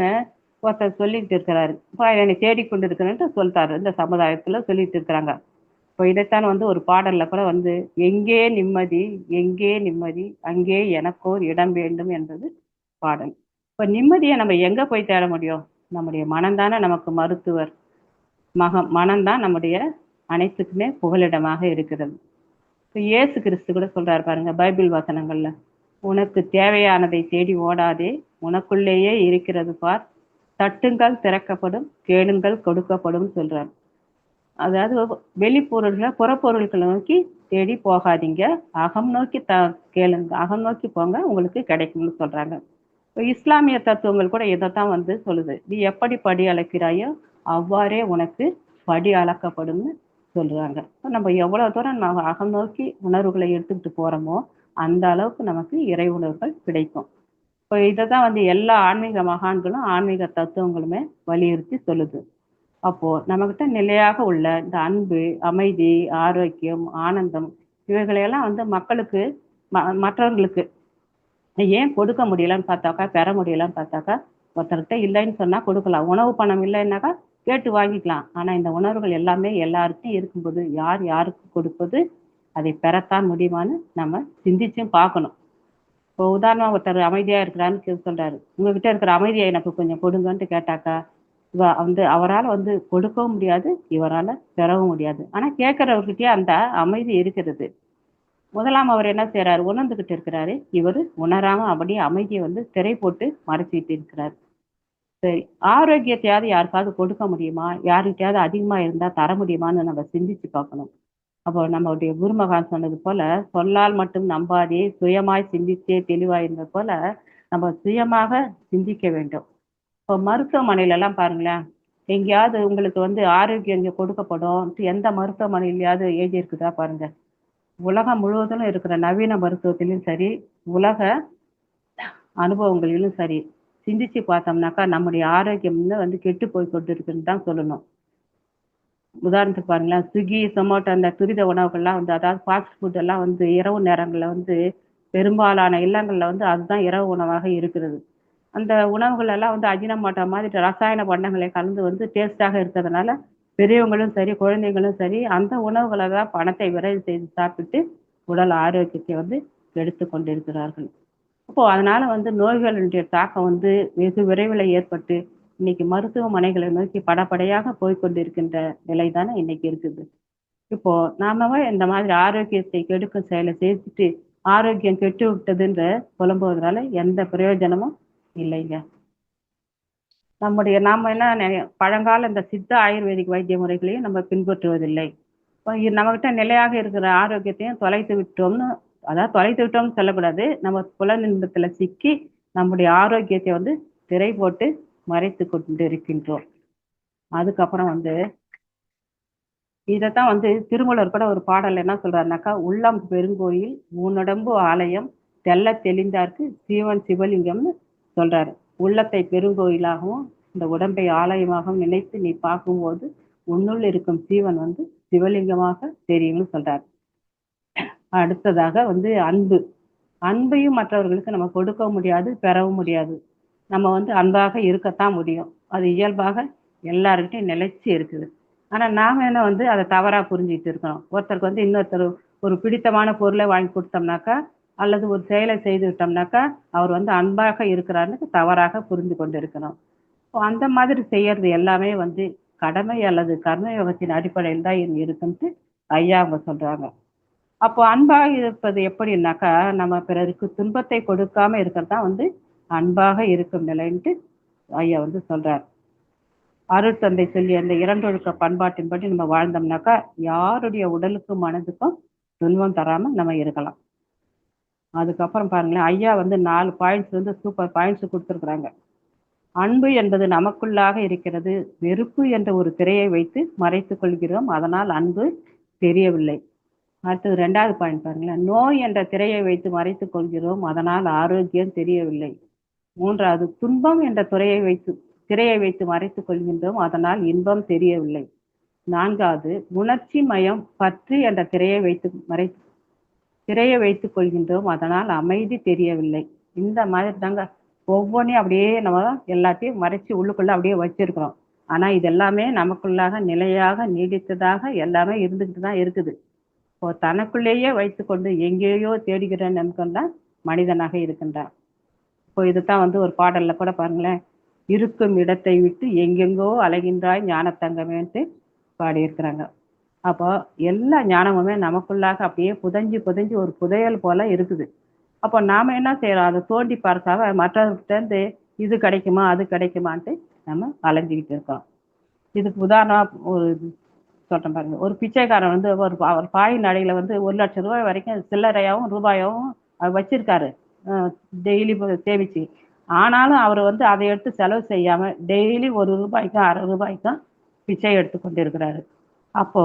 ஒருத்தர் சொல்லிட்டு இருக்கிறாரு. இப்போ என்னை தேடிக்கொண்டு இருக்கிறேன்ட்டு சொல்லிட்டாரு. இந்த சமுதாயத்துல சொல்லிட்டு இருக்கிறாங்க. இப்போ இதைத்தான் வந்து ஒரு பாடல்ல கூட வந்து எங்கே நிம்மதி, எங்கே நிம்மதி, அங்கே எனக்கோர் இடம் வேண்டும் என்பது பாடல். இப்போ நிம்மதியை நம்ம எங்க போய் தேட முடியும்? நம்முடைய மனம்தானே நமக்கு மருத்துவர். மனம்தான் நம்முடைய அனைத்துக்குமே புகலிடமாக இருக்கிறது. இப்போ இயேசு கிறிஸ்து கூட சொல்றாரு பாருங்க பைபிள் வசனங்கள்ல, உனக்கு தேவையானதை தேடி ஓடாதே, உனக்குள்ளேயே இருக்கிறது பார், தட்டுங்கள் திறக்கப்படும், கேளுங்கள் கொடுக்கப்படும் சொல்றாரு. அதாவது வெளிப்பொருள்களை புறப்பொருட்களை நோக்கி தேடி போகாதீங்க. அகம் நோக்கி கேளுங்க. அகம் நோக்கி போங்க. உங்களுக்கு கிடைக்கும்னு சொல்றாங்க. இப்ப இஸ்லாமிய தத்துவங்கள் கூட இதைத்தான் வந்து சொல்லுது. நீ எப்படி படி அளக்கிறாயோ அவ்வாறே உனக்கு படி அளக்கப்படும்னு சொல்றாங்க. நம்ம எவ்வளவு தூரம் நம்ம அகம் நோக்கி உணர்வுகளை எடுத்துக்கிட்டு போறோமோ அந்த அளவுக்கு நமக்கு இறை உணர்வுகள் கிடைக்கும். இப்போ இதைதான் வந்து எல்லா ஆன்மீக மகான்களும் ஆன்மீக தத்துவங்களுமே வலியுறுத்தி சொல்லுது. அப்போ நம்மகிட்ட நிலையாக உள்ள இந்த அன்பு, அமைதி, ஆரோக்கியம், ஆனந்தம் இவைகளையெல்லாம் வந்து மக்களுக்கு மற்றவர்களுக்கு ஏன் கொடுக்க முடியலன்னு பார்த்தாக்கா, பெற முடியலன்னு பார்த்தாக்கா, ஒருத்தர்கிட்ட இல்லைன்னு சொன்னா கொடுக்கலாம். உணவு பணம் இல்லைன்னாக்கா கேட்டு வாங்கிக்கலாம். ஆனா இந்த உணர்வுகள் எல்லாமே எல்லாருக்கும் இருக்கும்போது யார் யாருக்கு கொடுப்பது, அதை பெறத்தான் முடியுமான்னு நம்ம சிந்திச்சும் பார்க்கணும். இப்போ உதாரணமா ஒருத்தர் அமைதியா இருக்கிறான்னு சொல்றாரு. உங்ககிட்ட இருக்கிற அமைதியை எனக்கு கொஞ்சம் கொடுங்கன்ட்டு கேட்டாக்கா, வந்து அவரால் வந்து கொடுக்கவும் முடியாது, இவரால பெறவும் முடியாது. ஆனா கேட்கிறவர்கிட்டயே அந்த அமைதி இருக்கிறது. முதலாம் அவர் என்ன செய்யறாரு? உணர்ந்துகிட்டு இருக்கிறாரு. இவரு உணராம அப்படியே அமைதியை வந்து திரை போட்டு மறைச்சிட்டு இருக்கிறாரு. சரி, ஆரோக்கியத்தையாவது யாருக்காவது கொடுக்க முடியுமா? யாருக்கிட்டையாவது அதிகமா இருந்தா தர முடியுமான்னு நம்ம சிந்திச்சு பார்க்கணும். அப்போ நம்மளுடைய குருமகான் சொன்னது போல, சொல்லால் மட்டும் நம்பாதே, சுயமாய் சிந்தித்தே தெளிவாயிருந்தது போல, நம்ம சுயமாக சிந்திக்க வேண்டும். இப்போ மருத்துவமனையில எல்லாம் பாருங்களேன், எங்கேயாவது உங்களுக்கு வந்து ஆரோக்கியம் இங்க கொடுக்கப்படும் எந்த மருத்துவமனையிலயாவது எழுதி இருக்குதா பாருங்க. உலகம் முழுவதிலும் இருக்கிற நவீன மருத்துவத்திலும் சரி, உலக அனுபவங்களிலும் சரி, சிந்திச்சு பார்த்தோம்னாக்கா நம்முடைய ஆரோக்கியம் வந்து கெட்டு போய் கொண்டு இருக்குன்னு தான் சொல்லணும். உதாரணத்துக்கு பாருங்களேன், ஸ்விக்கி, சொமோட்டோ அந்த துரித உணவுகள்லாம் வந்து அதாவது ஃபாஸ்ட் ஃபுட் எல்லாம் வந்து இரவு நேரங்களில் வந்து பெரும்பாலான இல்லங்களில் வந்து அதுதான் இரவு உணவாக இருக்கிறது. அந்த உணவுகள் எல்லாம் வந்து அஜினமோட்டோ மாதிரி ரசாயன பண்டங்களை கலந்து வந்து டேஸ்டாக இருக்கிறதுனால பெரியவங்களும் சரி குழந்தைகளும் சரி அந்த உணவுகளை தான் பணத்தை விரயம் செய்து சாப்பிட்டு உடல் ஆரோக்கியத்தை வந்து எடுத்து கொண்டிருக்கிறார்கள். அப்போ அதனால வந்து நோய்களுடைய தாக்கம் வந்து வெகு விரைவில் ஏற்பட்டு இன்னைக்கு மருத்துவமனைகளை நோக்கி படப்படையாக போய்கொண்டிருக்கின்ற நிலை தானே இன்னைக்கு இருக்குது. இப்போ நாம இந்த மாதிரி ஆரோக்கியத்தை கெடுக்கும் செயலை செய்துட்டு ஆரோக்கியம் கெட்டு விட்டதுன்ற புலம்புவதனால எந்த பிரயோஜனமும் இல்லைங்க. நாம என்ன பழங்கால இந்த சித்த ஆயுர்வேதிக் வைத்திய முறைகளையும் நம்ம பின்பற்றுவதில்லை. நம்மகிட்ட நிலையாக இருக்கிற ஆரோக்கியத்தையும் தொலைத்து விட்டோம்னு, அதாவது தொலைத்து விட்டோம்னு சொல்லக்கூடாது. நம்ம புலனின்பத்துல சிக்கி நம்முடைய ஆரோக்கியத்தை வந்து திரை போட்டு மறைத்து கொண்டு இருக்கின்றோம். அதுக்கப்புறம் வந்து இதைத்தான் வந்து திருமூலர் கூட ஒரு பாடல் என்ன சொல்றாருனாக்கா, உள்ளம் பெருங்கோயில் ஊனுடம்பு ஆலயம் தெல்ல தெளிந்தார்க்கு சீவன் சிவலிங்கம்னு சொல்றாரு. உள்ளத்தை பெருங்கோயிலாகவும் இந்த உடம்பை ஆலயமாகவும் நினைத்து நீ பார்க்கும்போது உன்னுள் இருக்கும் சீவன் வந்து சிவலிங்கமாக தெரியும்னு சொல்றாரு. அடுத்ததாக வந்து அன்பு. அன்பையும் மற்றவர்களுக்கு நம்ம கொடுக்க முடியாது, பெறவும் முடியாது. நம்ம வந்து அன்பாக இருக்கத்தான் முடியும். அது இயல்பாக எல்லார்கிட்டையும் நிலைச்சு இருக்குது. ஆனா நாம என்ன வந்து அதை தவறா புரிஞ்சுக்கிட்டு இருக்கிறோம். ஒருத்தருக்கு வந்து இன்னொருத்தர் ஒரு பிடித்தமான பொருளை வாங்கி கொடுத்தோம்னாக்கா அல்லது ஒரு செயலை செய்து விட்டோம்னாக்கா அவர் வந்து அன்பாக இருக்கிறாருன்னு தவறாக புரிந்து கொண்டு இருக்கிறோம். அந்த மாதிரி செய்யறது எல்லாமே வந்து கடமை அல்லது கர்மயோகத்தின் அடிப்படையில் தான் இருக்குன்ட்டு ஐயா அவங்க சொல்றாங்க. அப்போ அன்பாக இருப்பது எப்படின்னாக்கா, நம்ம பிறருக்கு துன்பத்தை கொடுக்காம இருக்கிறது தான் வந்து அன்பாக இருக்கும் நிலைன்ட்டு ஐயா வந்து சொல்றார். அருட்தந்தை சொல்லி அந்த இரண்டொழுக்க பண்பாட்டின்படி நம்ம வாழ்ந்தோம்னாக்கா யாருடைய உடலுக்கும் மனதுக்கும் துன்பம் தராம நம்ம இருக்கலாம். அதுக்கப்புறம் பாருங்களேன், ஐயா வந்து 4 பாயிண்ட்ஸ் வந்து சூப்பர் பாயிண்ட்ஸ் கொடுத்துருக்குறாங்க. அன்பு என்பது நமக்குள்ளாக இருக்கிறது. வெறுப்பு என்ற ஒரு திரையை வைத்து மறைத்துக் கொள்கிறோம். அதனால் அன்பு தெரியவில்லை. அடுத்தது 2வது பாயிண்ட் பாருங்களேன். நோய் என்ற திரையை வைத்து மறைத்துக் கொள்கிறோம். அதனால் ஆரோக்கியம் தெரியவில்லை. 3வது துன்பம் என்ற திரையை வைத்து மறைத்துக் கொள்கின்றோம். அதனால் இன்பம் தெரியவில்லை. 4வது உணர்ச்சி மயம் பற்று என்ற திரையை வைத்துக் கொள்கின்றோம். அதனால் அமைதி தெரியவில்லை. இந்த மாதிரி தாங்க ஒவ்வொன்றையும் அப்படியே நம்ம எல்லாத்தையும் மறைச்சு உள்ளுக்குள்ள அப்படியே வச்சிருக்கிறோம். ஆனா இது எல்லாமே நமக்குள்ளாக நிலையாக நீடித்ததாக எல்லாமே இருந்துகிட்டு தான் இருக்குது. இப்போ தனக்குள்ளேயே வைத்துக்கொண்டு எங்கேயோ தேடுகிறேன் என்கொண்டான் மனிதனாக இருக்கின்றான். இப்போ இதுதான் வந்து ஒரு பாடல்ல கூட பாருங்களேன், இருக்கும் இடத்தை விட்டு எங்கெங்கோ அலைகின்றாய் ஞானத்தங்கமேன்ட்டு பாடியிருக்கிறாங்க. அப்போ எல்லா ஞானமுமே நமக்குள்ளாக அப்படியே புதைஞ்சு புதைஞ்சு ஒரு புதையல் போல இருக்குது. அப்போ நாம என்ன செய்யறோம்? அதை தோண்டி பார்க்காம மற்றவர்கிட்ட இருந்து இது கிடைக்குமா அது கிடைக்குமான்ட்டு நம்ம அலைஞ்சிக்கிட்டு இருக்கோம். இதுக்கு உதாரணம் ஒரு சொல்றேன் பாருங்க. ஒரு பிச்சைக்காரன் வந்து அவர் பாய் நடையில வந்து ரூ. 1,00,000 வரைக்கும் சில்லறையாவும், ரூபாயாவும் வச்சிருக்காரு. அ டெய்லி சேமிச்சு. ஆனாலும் அவர் வந்து அதை எடுத்து செலவு செய்யாம டெய்லி ரூ. 1க்கும் ரூ. 1/2க்கும் பிச்சை எடுத்து கொண்டிருக்கிறாரு. அப்போ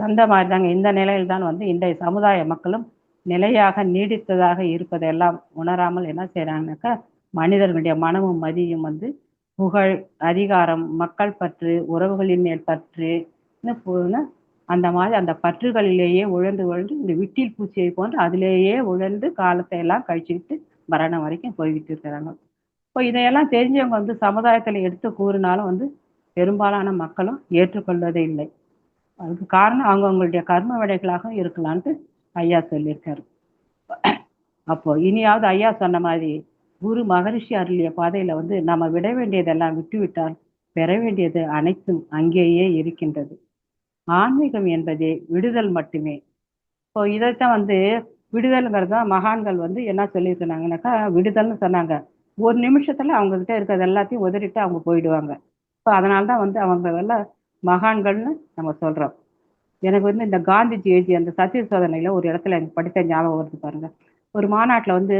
அந்த மாதிரி தாங்க இந்த நிலையில் தான் வந்து இன்றைய சமுதாய மக்களும் நிலையாக நீடித்ததாக இருப்பதெல்லாம் உணராமல் என்ன செய்றாங்கனாக்கா, மனிதர்களுடைய மனமும் மதியும் வந்து புகழ், அதிகாரம், மக்கள் பற்று, உறவுகளின் மேல் பற்று, அந்த மாதிரி அந்த பற்றுகளிலேயே உழன்று உழன்று இந்த விட்டில் பூச்சியை போன்று அதிலேயே உழன்று காலத்தை எல்லாம் கழிச்சுக்கிட்டு மரணம் வரைக்கும் போய்கிட்டு இருக்கிறாங்க. இப்போ இதையெல்லாம் தெரிஞ்சவங்க வந்து சமுதாயத்துல எடுத்து கூறினாலும் வந்து பெரும்பாலான மக்களும் ஏற்றுக்கொள்வதே இல்லை. அதுக்கு காரணம் அவங்கவங்களுடைய கர்ம வினைகளாக இருக்கலான்ட்டு ஐயா சொல்லியிருக்காரு. அப்போ இனியாவது ஐயா சொன்ன மாதிரி குரு மகரிஷி அருளிய பாதையில வந்து நம்ம விட வேண்டியதெல்லாம் விட்டுவிட்டால் பெற வேண்டியது அனைத்தும் அங்கேயே இருக்கின்றது. ஆன்மீகம் என்பதே விடுதல் மட்டுமே. இப்போ இதைத்தான் வந்து விடுதல்ங்கிறது தான் மகான்கள் வந்து என்ன சொல்லியிருக்கிறாங்கனாக்கா, விடுதல்னு சொன்னாங்க. ஒரு நிமிஷத்துல அவங்க கிட்ட இருக்கிறது எல்லாத்தையும் உதறிட்டு அவங்க போயிடுவாங்க. இப்போ அதனால தான் வந்து அவங்க எல்லாம் மகான்கள்னு நம்ம சொல்றோம். எனக்கு வந்து இந்த காந்திஜி எழுதிய அந்த சத்திய சோதனையில ஒரு இடத்துல எனக்கு படித்த ஞாபகம் வருது பாருங்க. ஒரு மாநாட்டுல வந்து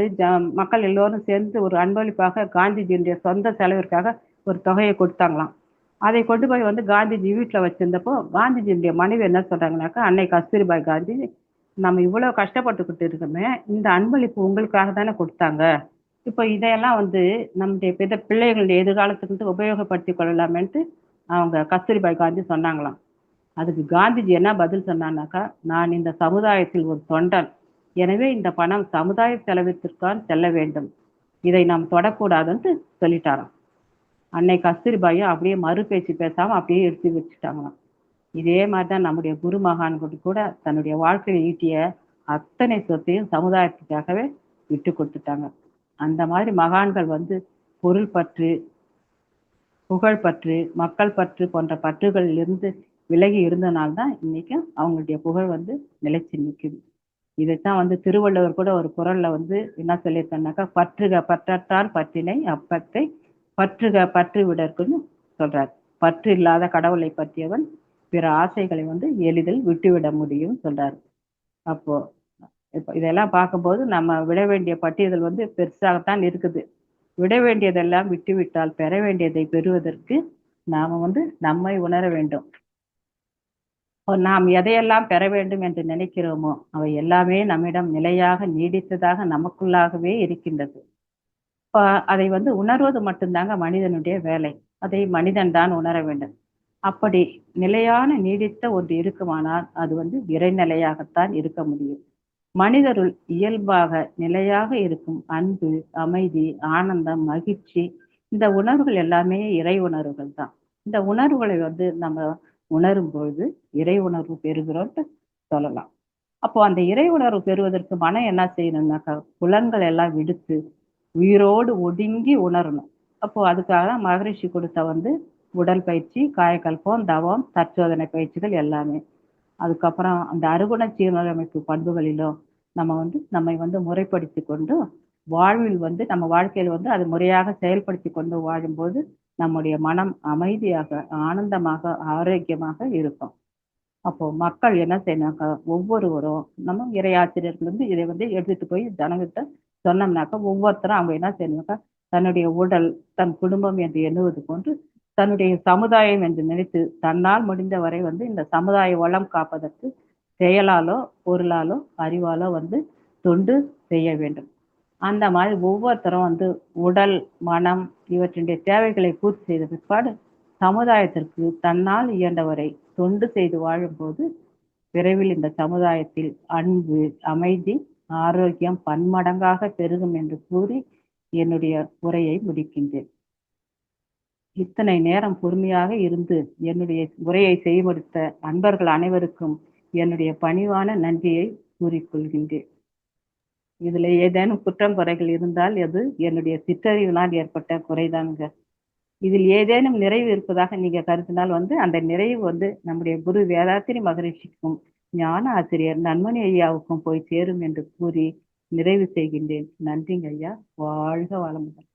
மக்கள் எல்லோரும் சேர்ந்து ஒரு அன்பளிப்பாக காந்திஜியினுடைய சொந்த செலவிற்காக ஒரு தொகையை கொடுத்தாங்களாம். அதை கொண்டு போய் வந்து காந்திஜி வீட்டுல வச்சிருந்தப்போ, காந்திஜியினுடைய மனைவி என்ன சொல்றாங்கன்னாக்கா, அன்னை கஸ்தூரிபாய் காந்தி, நம்ம இவ்வளவு கஷ்டப்பட்டுக்கிட்டு இருக்கோமே, இந்த அன்பளிப்பு உங்களுக்காக தானே கொடுத்தாங்க. இப்போ இதையெல்லாம் வந்து நம்முடைய பிள்ளைகளுடைய எதிர்காலத்துக்கு உபயோகப்படுத்திக் கொள்ளலாமேன்ட்டு அவங்க கஸ்தூரிபாய் காந்தி சொன்னாங்களாம். அதுக்கு காந்திஜி என்ன பதில் சொன்னார்னாக்கா, நான் இந்த சமுதாயத்தில் ஒரு தொண்டன். எனவே இந்த பணம் சமுதாய செலவிற்குத்தான் செல்ல வேண்டும். இதை நாம் தொடக்கூடாதுன்ட்டு சொல்லிட்டாராம். அன்னை கஸ்தூரிபாயும் அப்படியே மறு பேச்சு பேசாம அப்படியே எடுத்து வச்சுட்டாங்களாம். இதே மாதிரிதான் நம்முடைய குரு மகான்கள் கூட தன்னுடைய வாழ்க்கையை ஈட்டிய அத்தனை சொத்தையும் சமுதாயத்துக்காகவே விட்டு கொடுத்துட்டாங்க. அந்த மாதிரி மகான்கள் வந்து பொருள் பற்று, புகழ் பற்று, மக்கள் பற்று போன்ற பற்றுகளில் இருந்து விலகி இருந்தனால்தான் இன்னைக்கும் அவங்களுடைய புகழ் வந்து நிலைச்சு நிக்குது. இதைத்தான் வந்து திருவள்ளுவர் கூட ஒரு குறள்ல வந்து என்ன சொல்லியிருக்காருனாக்கா, பற்றுக பற்றற்றால் பற்றினை அப்பத்தை பற்றுக பற்று விடற்குன்னு சொல்றார். பற்று இல்லாத கடவுளை பற்றியவன் பிற ஆசைகளை வந்து எளிதில் விட்டுவிட முடியும் சொல்றாரு. அப்போ இப்போ இதெல்லாம் பார்க்கும்போது நம்ம விட வேண்டிய பட்டியல் வந்து பெருசாகத்தான் இருக்குது. விட வேண்டியதெல்லாம் விட்டுவிட்டால் பெற வேண்டியதை பெறுவதற்கு நாம வந்து நம்மை உணர வேண்டும். நாம் எதையெல்லாம் பெற வேண்டும் என்று நினைக்கிறோமோ அவை எல்லாமே நம்மிடம் நிலையாக நீடித்ததாக நமக்குள்ளாகவே இருக்கின்றது. அதை வந்து உணர்வது மட்டும்தாங்க மனிதனுடைய வேலை. அதை மனிதன் தான் உணர வேண்டும். அப்படி நிலையான நீடித்த ஒன்று இருக்குமானால் அது வந்து இறைநிலையாகத்தான் இருக்க முடியும். மனிதருள் இயல்பாக நிலையாக இருக்கும் அன்பு, அமைதி, ஆனந்தம், மகிழ்ச்சி, இந்த உணர்வுகள் எல்லாமே இறை உணர்வுகள் தான். இந்த உணர்வுகளை வந்து நம்ம உணரும் பொழுது இறை உணர்வு பெறுகிறோம்னு சொல்லலாம். அப்போ அந்த இறை உணர்வு பெறுவதற்கு மனம் என்ன செய்யணும்னாக்கா, புலன்கள் எல்லாம் விடுத்து உயிரோடு ஒடுங்கி உணரணும். அப்போ அதுக்காக தான் மகரிஷி கொடுத்த வந்து உடல் பயிற்சி, காயகல்பம், தவம், தற்சோதனை பயிற்சிகள் எல்லாமே. அதுக்கப்புறம் அந்த அருகுண சீரமைப்பு பண்புகளிலும் நம்ம வந்து நம்மை வந்து முறைப்படுத்தி கொண்டு வாழ்வில் வந்து நம்ம வாழ்க்கையில் வந்து அது முறையாக செயல்படுத்தி கொண்டு வாழும்போது நம்முடைய மனம் அமைதியாக, ஆனந்தமாக, ஆரோக்கியமாக இருக்கும். அப்போ மக்கள் என்ன செய்யணும்னாக்கா, ஒவ்வொருவரும் நம்ம இறையாசிரியர்கள் வந்து இதை வந்து எடுத்துட்டு போய் ஜனங்கிட்ட சொன்னோம்னாக்கா, ஒவ்வொருத்தரும் அவங்க என்ன செய்யணும்னாக்கா, தன்னுடைய உடல், தன் குடும்பம் என்று எண்ணுவது போன்று தன்னுடைய சமுதாயம் என்று நினைத்து தன்னால் முடிந்த வரை வந்து இந்த சமுதாய வளம் காப்பதற்கு செயலாலோ, பொருளாலோ, அறிவாலோ வந்து தொண்டு செய்ய வேண்டும். அந்த மாதிரி ஒவ்வொருத்தரும் வந்து உடல், மனம் இவற்றினுடைய தேவைகளை பூர்த்தி செய்த பிற்பாடு சமுதாயத்திற்கு தன்னால் இயன்றவரை தொண்டு செய்து வாழும்போது விரைவில் இந்த சமுதாயத்தில் அன்பு, அமைதி, ஆரோக்கியம் பன்மடங்காக பெருகும் என்று கூறி என்னுடைய உரையை முடிக்கின்றேன். இத்தனை நேரம் பொறுமையாக இருந்து என்னுடைய உரையை செய்முடித்த அன்பர்கள் அனைவருக்கும் என்னுடைய பணிவான நன்றியை கூறிக்கொள்கின்றேன். இதுல ஏதேனும் குற்றம் குறைகள் இருந்தால் அது என்னுடைய சிற்றறிவினால் ஏற்பட்ட குறைதானுங்க. இதில் ஏதேனும் நிறைவு இருப்பதாக நீங்க கருத்தினால் வந்து அந்த நிறைவு வந்து நம்முடைய குரு வேதாத்திரி மகரிஷிக்கும் ஞான ஆசிரியர் நன்மணி ஐயாவுக்கும் போய் சேரும் என்று கூறி நிறைவு செய்கின்றேன். நன்றிங்க ஐயா. வாழ்க வளமுடன்.